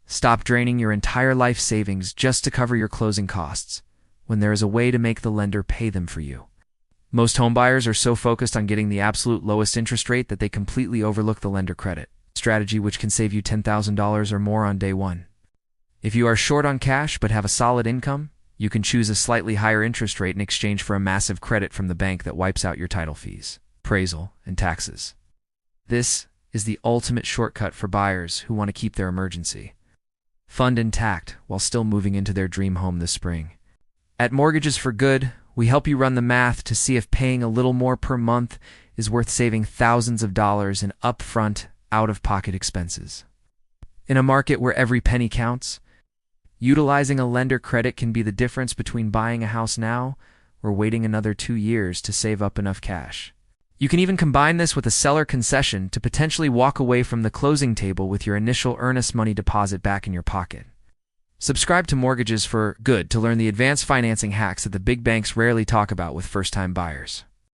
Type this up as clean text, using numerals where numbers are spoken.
Stop draining your entire life savings just to cover your closing costs, when there is a way to make the lender pay them for you. Most homebuyers are so focused on getting the absolute lowest interest rate that they completely overlook the lender credit strategy, which can save you $10,000 or more on day one. If you are short on cash but have a solid income, you can choose a slightly higher interest rate in exchange for a massive credit from the bank that wipes out your title fees, appraisal, and taxes. This is the ultimate shortcut for buyers who want to keep their emergency fund intact while still moving into their dream home this spring. At Mortgages for Good, we help you run the math to see if paying a little more per month is worth saving thousands of dollars in upfront, out-of-pocket expenses. In a market where every penny counts, utilizing a lender credit can be the difference between buying a house now or waiting another 2 years to save up enough cash. You can even combine this with a seller concession to potentially walk away from the closing table with your initial earnest money deposit back in your pocket. Subscribe to Mortgages for Good to learn the advanced financing hacks that the big banks rarely talk about with first-time buyers.